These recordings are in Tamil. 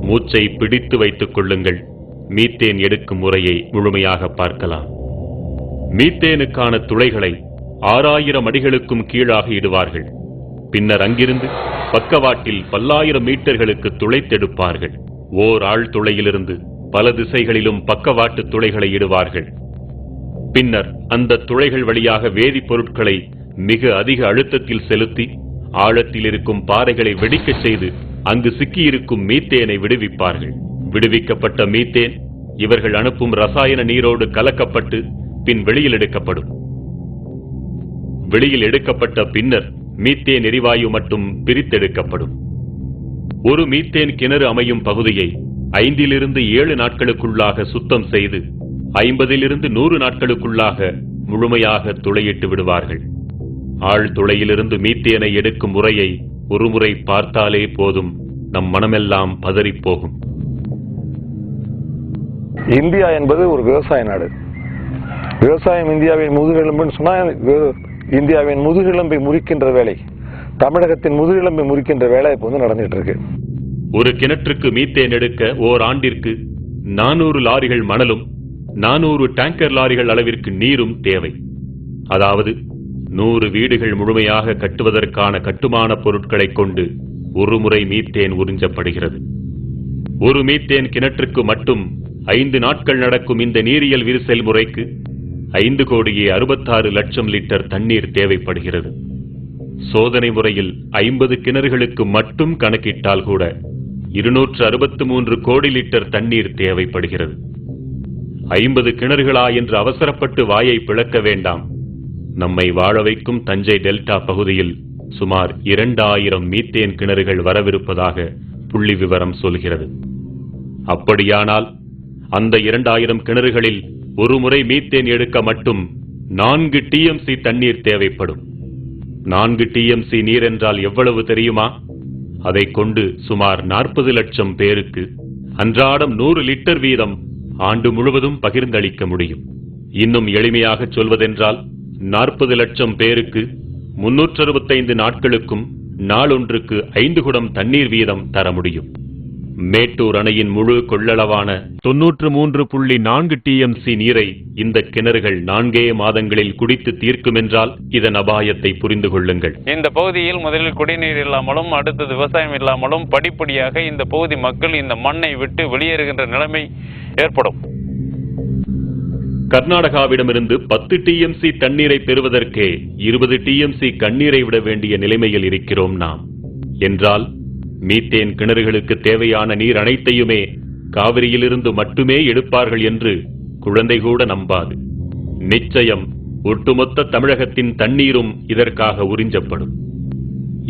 மூச்சை பிடித்து வைத்துக் கொள்ளுங்கள். மீத்தேன் எடுக்கும் முறையை முழுமையாக பார்க்கலாம். மீத்தேனுக்கான துளைகளை 6000 அடிகளுக்கும் கீழாக இடுவார்கள். பின்னர் அங்கிருந்து பக்கவாட்டில் பல்லாயிரம் மீட்டர்களுக்கு துளைத்தெடுப்பார்கள். ஓர் ஆழ் துளையிலிருந்து பல திசைகளிலும் பக்கவாட்டு துளைகளை இடுவார்கள். பின்னர் அந்த துளைகள் வழியாக வேதிப்பொருட்களை மிக அதிக அழுத்தத்தில் செலுத்தி ஆழத்தில் இருக்கும் பாறைகளை வெடிக்கச் செய்து அங்கு சிக்கியிருக்கும் மீத்தேனை விடுவிப்பார்கள். விடுவிக்கப்பட்ட மீத்தேன் இவர்கள் அனுப்பும் ரசாயன நீரோடு கலக்கப்பட்டு பின் வெளியில் எடுக்கப்படும். வெளியில் எடுக்கப்பட்ட பின்னர் மீத்தேன் எரிவாயு மட்டும் பிரித்தெடுக்கப்படும். ஒரு மீத்தேன் கிணறு அமையும் பகுதியை 5 to 7 நாட்களுக்குள்ளாக சுத்தம் செய்து 50 to 100 நாட்களுக்குள்ளாக முழுமையாக துளையிட்டு விடுவார்கள். ஆழ் துளையிலிருந்து மீத்தேனை எடுக்கும் முறையை ஒருமுறை பார்த்தாலே போதும், நம் மனமெல்லாம் பதறிப்போகும். இந்தியா என்பது ஒரு விவசாய நாடு. விவசாயம் இந்தியாவின் முதுகெலும்புன்னு சொன்னா இந்தியாவின் முதுகெலும்பை முறிக்கின்ற வேலை, தமிழகத்தின் முதுகெலும்பை முறிக்கின்ற வேலை இப்போ நடந்துட்டு இருக்கு. ஒரு கிணற்றுக்கு மீத்தேன் எடுக்க ஓர் ஆண்டிற்கு 400 லாரிகள் மணலும் 400 டேங்கர் லாரிகள் அளவிற்கு நீரும் தேவை. அதாவது 100 வீடுகள் முழுமையாக கட்டுவதற்கான கட்டுமான பொருட்களை கொண்டு ஒரு முறை மீத்தேன் உறிஞ்சப்படுகிறது. ஒரு மீத்தேன் கிணற்றுக்கு மட்டும் 5 நாட்கள் நடக்கும் இந்த நீரியல் விரிசல் முறைக்கு 5,66,00,000 லிட்டர் தண்ணீர் தேவைப்படுகிறது. சோதனை முறையில் 50 கிணறுகளுக்கு மட்டும் கணக்கிட்டால் கூட 263 கோடி லிட்டர் தண்ணீர் தேவைப்படுகிறது. 50 கிணறுகளா என்று அவசரப்பட்டு வாயை பிளக்க வேண்டாம். நம்மை வாழ வைக்கும் தஞ்சை டெல்டா பகுதியில் சுமார் 2000 மீத்தேன் கிணறுகள் வரவிருப்பதாக புள்ளி விவரம் சொல்கிறது. அப்படியானால் அந்த 2000 கிணறுகளில் ஒரு முறை மீத்தேன் எடுக்க மட்டும் 4 TMC தண்ணீர் தேவைப்படும். 4 TMC நீர் என்றால் எவ்வளவு தெரியுமா? அதை கொண்டு சுமார் 40 லட்சம் பேருக்கு அன்றாடம் 100 லிட்டர் வீதம் ஆண்டு முழுவதும் பகிர்ந்தளிக்க முடியும். இன்னும் எளிமையாக சொல்வதென்றால் 40 லட்சம் பேருக்கு 365 நாட்களுக்கும் நாளொன்றுக்கு 5 குடம் தண்ணீர் வீதம் தர முடியும். மேட்டூர் அணையின் முழு கொள்ளளவான 93.4 TMC நீரை இந்த கிணறுகள் 4 மாதங்களில் குடித்து தீர்க்கும் என்றால் இதன் அபாயத்தை புரிந்து கொள்ளுங்கள். இந்த பகுதியில் முதலில் குடிநீர் இல்லாமலும் அடுத்தது விவசாயம் இல்லாமலும் படிப்படியாக இந்த பகுதி மக்கள் இந்த மண்ணை விட்டு வெளியேறுகின்ற நிலைமை ஏற்படும். கர்நாடகாவிடமிருந்து 10 TMC தண்ணீரை பெறுவதற்கே 20 TMC கண்ணீரை விட வேண்டிய நிலைமையில் இருக்கிறோம் நாம். என்றால் மீத்தேன் கிணறுகளுக்கு தேவையான நீர் அனைத்தையுமே காவிரியிலிருந்து மட்டுமே எடுப்பார்கள் என்று குழந்தை கூட நம்பாது. நிச்சயம் ஒட்டுமொத்த தமிழகத்தின் தண்ணீரும் இதற்காக உறிஞ்சப்படும்.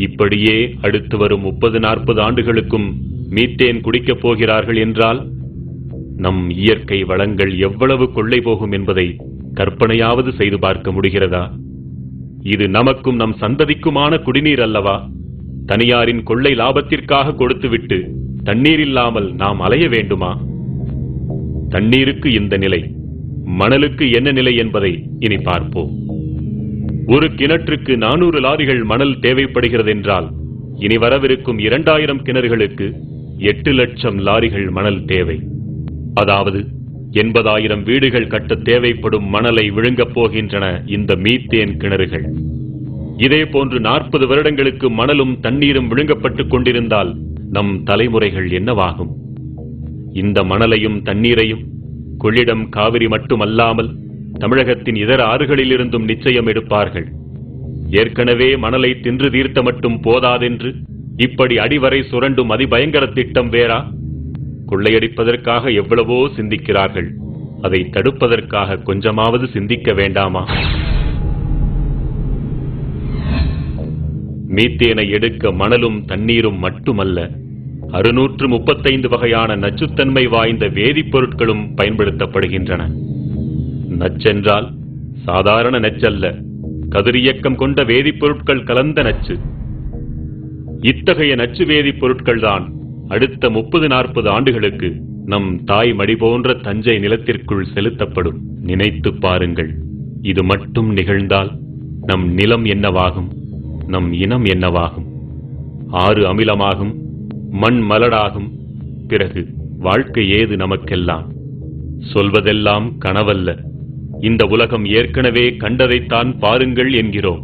இப்படியே அடுத்து வரும் 30-40 ஆண்டுகளுக்கும் மீத்தேன் குடிக்கப் போகிறார்கள் என்றால் நம் இயற்கை வளங்கள் எவ்வளவு கொள்ளை போகும் என்பதை கற்பனையாவது செய்து பார்க்க முடிகிறதா? இது நமக்கும் நம் சந்ததிக்குமான குடிநீர் அல்லவா? தனியாரின் கொள்ளை லாபத்திற்காக கொடுத்துவிட்டு தண்ணீர் இல்லாமல் நாம் அலைய வேண்டுமா? தண்ணீருக்கு இந்த நிலை, மணலுக்கு என்ன நிலை என்பதை இனி பார்ப்போம். ஒரு கிணற்றுக்கு 400 லாரிகள் மணல் தேவைப்படுகிறது என்றால் இனி வரவிருக்கும் 2000 கிணறுகளுக்கு 8 லட்சம் லாரிகள் மணல் தேவை. அதாவது 80,000 வீடுகள் கட்ட தேவைப்படும் மணலை விழுங்கப் போகின்றன இந்த மீத்தேன் கிணறுகள். இதே போன்று 40 வருடங்களுக்கு மணலும் தண்ணீரும் விழுங்கப்பட்டுக் கொண்டிருந்தால் நம் தலைமுறைகள் என்னவாகும்? இந்த மணலையும் தண்ணீரையும் கொள்ளிடம் காவிரி மட்டுமல்லாமல் தமிழகத்தின் இதர ஆறுகளிலிருந்தும் நிச்சயம் எடுப்பார்கள். ஏற்கனவே மணலை தின்று தீர்த்த மட்டும் போதாதென்று இப்படி அடிவரை சுரண்டும் அதிபயங்கர திட்டம் வேறா? கொள்ளையடிப்பதற்காக எவ்வளவோ சிந்திக்கிறார்கள், அதை தடுப்பதற்காக கொஞ்சமாவது சிந்திக்க வேண்டாமா? மீத்தேனை எடுக்க மணலும் தண்ணீரும் மட்டுமல்ல, 635 வகையான நச்சுத்தன்மை வாய்ந்த வேதிப்பொருட்களும் பயன்படுத்தப்படுகின்றன. நச்சென்றால் சாதாரண நச்சல்ல, கதிரியக்கம் கொண்ட வேதிப்பொருட்கள் கலந்த நச்சு. இத்தகைய நச்சு வேதிப்பொருட்கள்தான் அடுத்த 30-40 ஆண்டுகளுக்கு நம் தாய் மடி போன்ற தஞ்சை நிலத்திற்குள் செலுத்தப்படும். நினைத்து பாருங்கள், இது மட்டும் நிகழ்ந்தால் நம் நிலம் என்னவாகும்? நம் இனம் என்னவாகும்? ஆறு அமிலமாகும், மண் மலடாகும், பிறகு வாழ்க்கை ஏது நமக்கெல்லாம்? சொல்வதெல்லாம் கனவல்ல, இந்த உலகம் ஏற்கனவே கண்டதைத்தான் பாருங்கள் என்கிறோம்.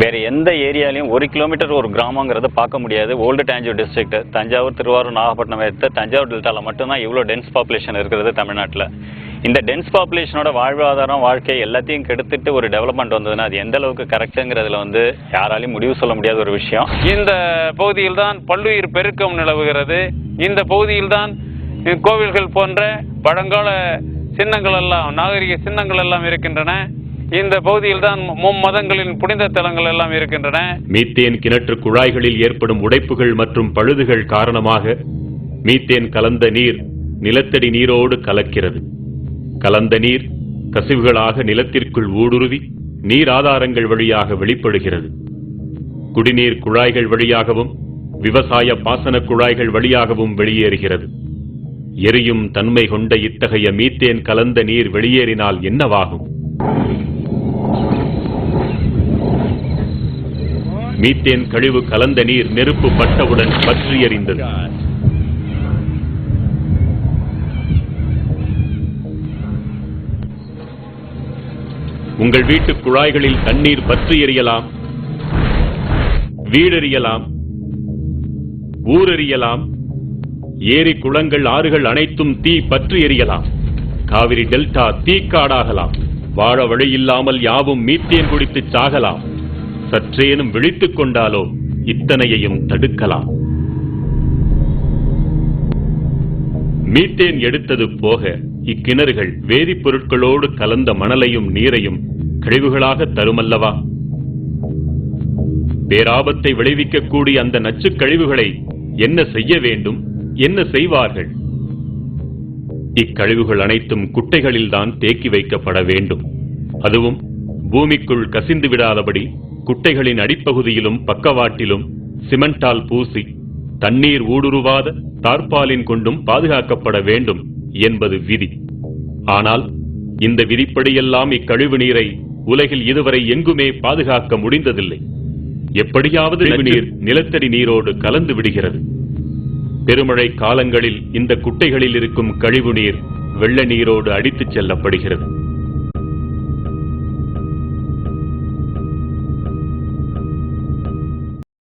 வேற எந்த ஏரியாலையும் 1 கிலோமீட்டர் ஒரு கிராமங்கிறத பார்க்க முடியாது. ஓல்டு தஞ்சாவூர் டிஸ்ட்ரிக்ட், தஞ்சாவூர், திருவாரூர், நாகப்பட்டினம் எடுத்து தஞ்சாவூர் டெல்டாவில் மட்டும்தான் இவ்வளோ டென்ஸ் பாப்புலேஷன் இருக்கிறது தமிழ்நாட்டில். இந்த டென்ஸ் பாப்புலேஷனோட வாழ்வாதாரம், வாழ்க்கை எல்லாத்தையும் கெடுத்துட்டு ஒரு டெவலப்மெண்ட் வந்ததுன்னா அது எந்த அளவுக்கு கரெக்டுங்கிறதுல யாராலையும் முடிவு சொல்ல முடியாத ஒரு விஷயம். இந்த பகுதியில் தான் பல்லுயிர் பெருக்கம் நிலவுகிறது. இந்த பகுதியில் தான் கோவில்கள் போன்ற பழங்கால சின்னங்கள் எல்லாம், நாகரிக சின்னங்கள் எல்லாம் இருக்கின்றன. இந்த பகுதியில் தான் மும்மதங்களின் புனித தலங்கள் எல்லாம் இருக்கின்றன. மீத்தேன் கிணற்று குழாய்களில் ஏற்படும் உடைப்புகள் மற்றும் பழுதுகள் காரணமாக மீத்தேன் கலந்த நீர் நிலத்தடி நீரோடு கலக்கிறது. கலந்த நீர் கசிவுகளாக நிலத்திற்குள் ஊடுருவி நீர் ஆதாரங்கள் வழியாக வெளிப்படுகிறது. குடிநீர் குழாய்கள் வழியாகவும் விவசாய பாசன குழாய்கள் வழியாகவும் வெளியேறுகிறது. எரியும் தன்மை கொண்ட இத்தகைய மீத்தேன் கலந்த நீர் வெளியேறினால் என்னவாகும்? மீத்தேன் கழிவு கலந்த நீர் நெருப்பு பட்டவுடன் பற்றி எறிந்தது. உங்கள் வீட்டு குழாய்களில் தண்ணீர் பற்றி எறியலாம், வீடெறியலாம், ஊரெறியலாம், ஏரி குளங்கள் ஆறுகள் அனைத்தும் தீ பற்றி எறியலாம். காவிரி டெல்டா தீக்காடாகலாம். வாழ வழியில்லாமல் யாவும் மீத்தேன் குடித்து சாகலாம். சற்றேனும் விழித்துக் கொண்டாலோ இத்தனையையும் தடுக்கலாம். மீத்தேன் எடுத்தது போக இக்கிணறுகள் வேதிப்பொருட்களோடு கலந்த மணலையும் நீரையும் கழிவுகளாக தருமல்லவா? பேராபத்தை விளைவிக்கக்கூடிய அந்த நச்சு கழிவுகளை என்ன செய்ய வேண்டும், என்ன செய்வார்கள்? இக்கழிவுகள் அனைத்தும் குட்டைகளில்தான் தேக்கி வைக்கப்பட வேண்டும். அதுவும் பூமிக்குள் கசிந்து விடாதபடி குட்டைகளின் அடிப்பகுதியிலும் பக்கவாட்டிலும் சிமெண்டால் பூசி தண்ணீர் ஊடுருவாத தார்பாலின் கொண்டும் பாதுகாக்கப்பட வேண்டும் என்பது விதி. ஆனால் இந்த விதிப்படியெல்லாம் இக்கழிவு நீரை உலகில் இதுவரை எங்குமே பாதுகாக்க முடிந்ததில்லை. எப்படியாவது நீர் நிலத்தடி நீரோடு கலந்து விடுகிறது. பெருமழை காலங்களில் இந்த குட்டைகளில் இருக்கும் கழிவு நீர் வெள்ள நீரோடு அடித்துச் செல்லப்படுகிறது.